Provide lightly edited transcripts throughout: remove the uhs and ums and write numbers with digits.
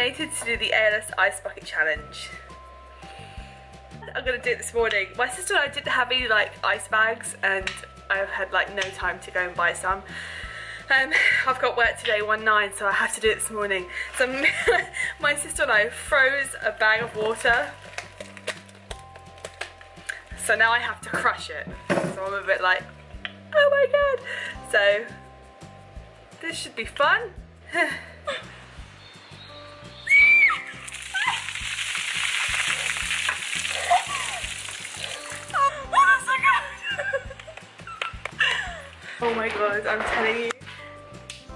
nominated to do the ALS Ice Bucket Challenge. I'm gonna do it this morning. My sister and I didn't have any like ice bags, and I've had like no time to go and buy some. I've got work today 1-9, so I have to do it this morning. So my sister and I froze a bag of water. So now I have to crush it. So I'm a bit like, oh my god. So this should be fun. Oh my god, I'm telling you,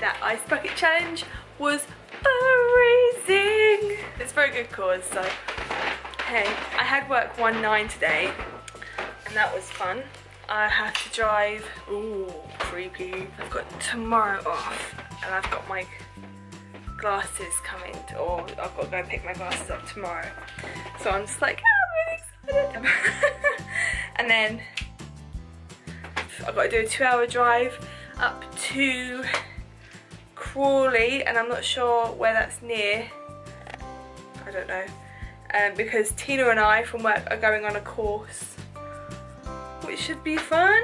that ice bucket challenge was amazing. It's for a good cause, so hey, I had work 1-9 today, and that was fun. I have to drive, ooh, creepy. I've got tomorrow off, and I've got my glasses coming, or I've got to go and pick my glasses up tomorrow. So I'm just like, oh, I'm really excited. And then I've got to do a 2-hour drive up to Crawley, and I'm not sure where that's near. I don't know. Because Tina and I from work are going on a course, which should be fun.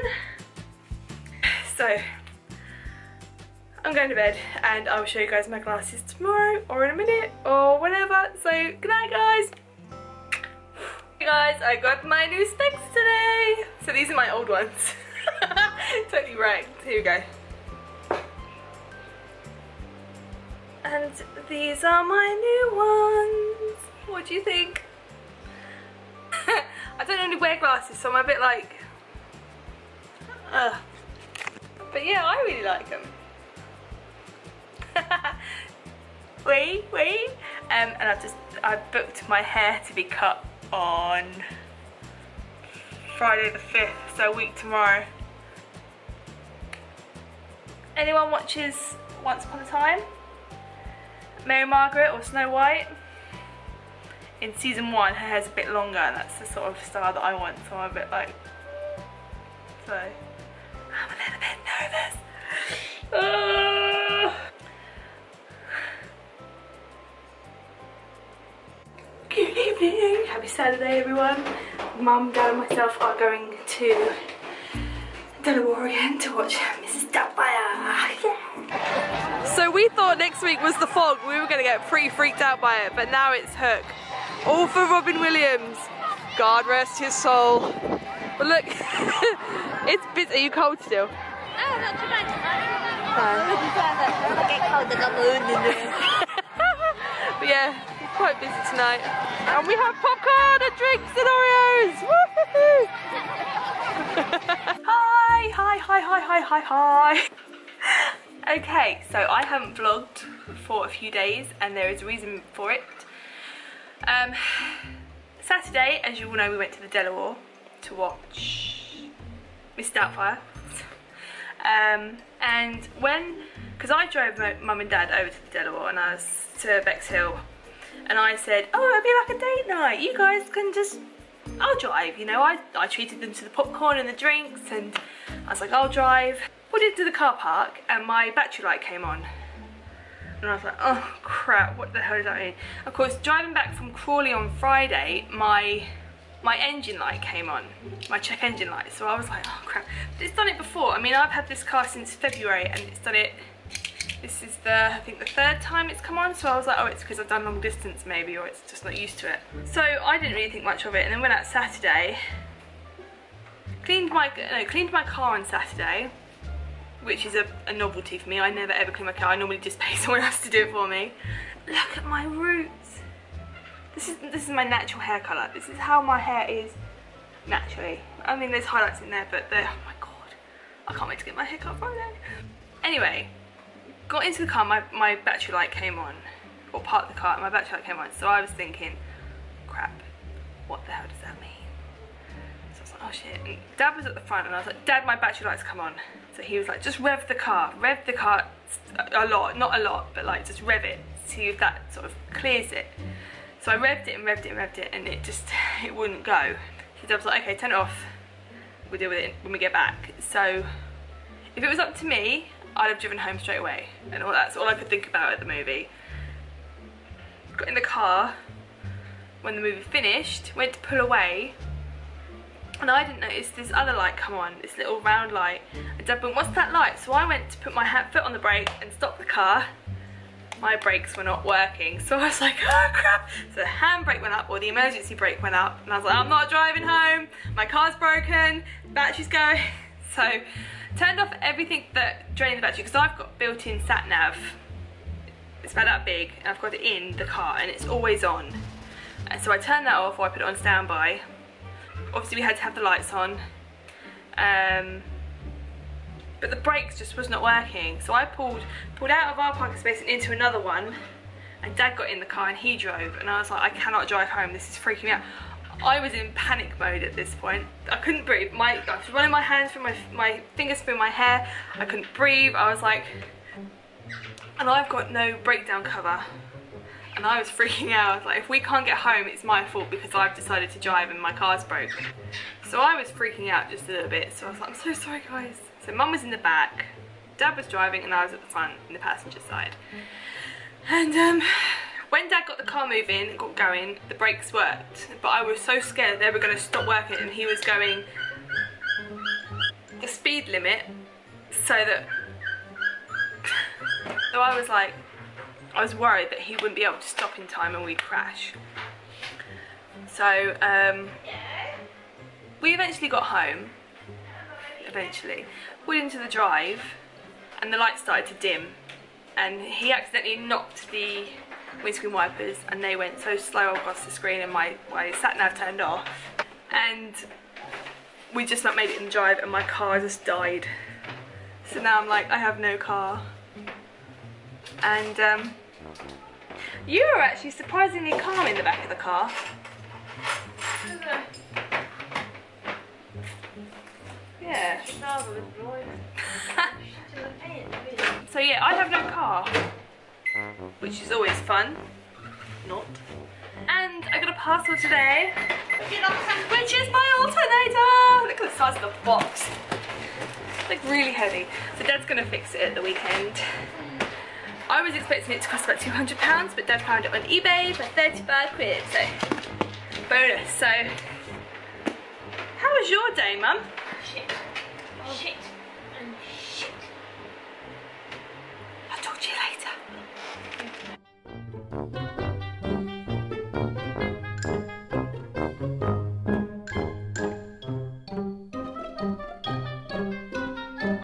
So I'm going to bed, and I will show you guys my glasses tomorrow or in a minute or whatever. So good night, guys. Hey guys, I got my new specs today. So these are my old ones. Totally right. Here we go. And these are my new ones. What do you think? I don't only wear glasses, so I'm a bit like, but yeah, I really like them. Wait. And I booked my hair to be cut on Friday the 5th, so a week tomorrow. Anyone watches Once Upon a Time? Mary Margaret or Snow White? In season 1, her hair's a bit longer, and that's the sort of style that I want, so I'm a bit like, so I'm a little bit nervous. Good evening, happy Saturday everyone. Mum, Dad and myself are going to Delaware again to watch Mrs. Doubtfire. Yeah. So we thought next week was The Fog. We were going to get pretty freaked out by it, but now it's Hook. All for Robin Williams. God rest his soul. But look, it's busy. Are you cold still? No, not too bad. Get cold, I got mood. But yeah, it's quite busy tonight. And we have popcorn and drinks and Oreos. Woohoo! Hi. Okay, so I haven't vlogged for a few days, and there is a reason for it. Saturday, as you all know, we went to the Delaware to watch Miss Doubtfire. And because I drove Mum and Dad over to the Delaware, and I was to Bexhill, and I said, oh, it'll be like a date night. You guys can just, I'll drive, you know. I treated them to the popcorn and the drinks, and I was like, I'll drive. Put into the car park, and my battery light came on. And I was like, oh crap, what the hell does that mean? Of course, driving back from Crawley on Friday, my engine light came on, my check engine light. So I was like, oh crap. But it's done it before. I mean, I've had this car since February, and it's done it, this is I think the 3rd time it's come on. So I was like, oh, it's because I've done long distance maybe, or it's just not used to it. So I didn't really think much of it, and then went out Saturday, cleaned my car on Saturday, which is a novelty for me. I never ever clean my car. I normally just pay someone else to do it for me. Look at my roots. This is my natural hair colour. This is how my hair is naturally. I mean, there's highlights in there, but they're, oh my god, I can't wait to get my hair cut Friday. Anyway, got into the car, my battery light came on, or part of the car, my battery light came on. So I was thinking, crap, what the hell does that mean? So I was like, oh shit. And Dad was at the front, and I was like, Dad, my battery light's come on. So he was like, just rev the car a lot, not a lot, but like just rev it, see if that sort of clears it. So I revved it, and it wouldn't go. So Dad was like, okay, turn it off, we'll deal with it when we get back. So if it was up to me, I'd have driven home straight away, and that's all I could think about at the movie. got in the car when the movie finished, went to pull away, and I didn't notice this other light come on, this little round light. And Dad went, what's that light? So I went to put my foot on the brake and stop the car. My brakes were not working, so I was like, oh crap. So the handbrake went up, or the emergency brake went up, and I was like, I'm not driving home, my car's broken, battery's going. So turned off everything that drained the battery, because I've got built-in sat nav. It's about that big, and I've got it in the car, and it's always on. And so I turned that off, or I put it on standby. Obviously we had to have the lights on, but the brakes just was not working. So I pulled out of our parking space and into another one, and Dad got in the car and he drove, and I was like, I cannot drive home, this is freaking me out. I was in panic mode at this point. I couldn't breathe. I was running my hands through my fingers through my hair. I couldn't breathe. I was like, and I've got no breakdown cover. And I was freaking out. I was like, if we can't get home, it's my fault because I've decided to drive and my car's broken. So I was freaking out just a little bit. So I was like, I'm so sorry guys. So Mum was in the back, Dad was driving, and I was at the front in the passenger side. And when Dad got the car moving and got going, the brakes worked. But I was so scared they were going to stop working, and he was going the speed limit, so I was like, I was worried that he wouldn't be able to stop in time and we'd crash. So we eventually got home, pulled into the drive, and the lights started to dim, and he accidentally knocked the windscreen wipers and they went so slow across the screen, and my sat nav turned off, and we just not made it in the drive, and my car just died. So now I'm like, I have no car. And you were actually surprisingly calm in the back of the car. Yeah. So yeah, I have no car, which is always fun. Not. And I got a parcel today, which is my alternator. Look at the size of the box. It's like really heavy. So Dad's gonna fix it at the weekend. I was expecting it to cost about £200, but Dad found it on eBay for 35 quid, so bonus. So how was your day, Mum? Shit.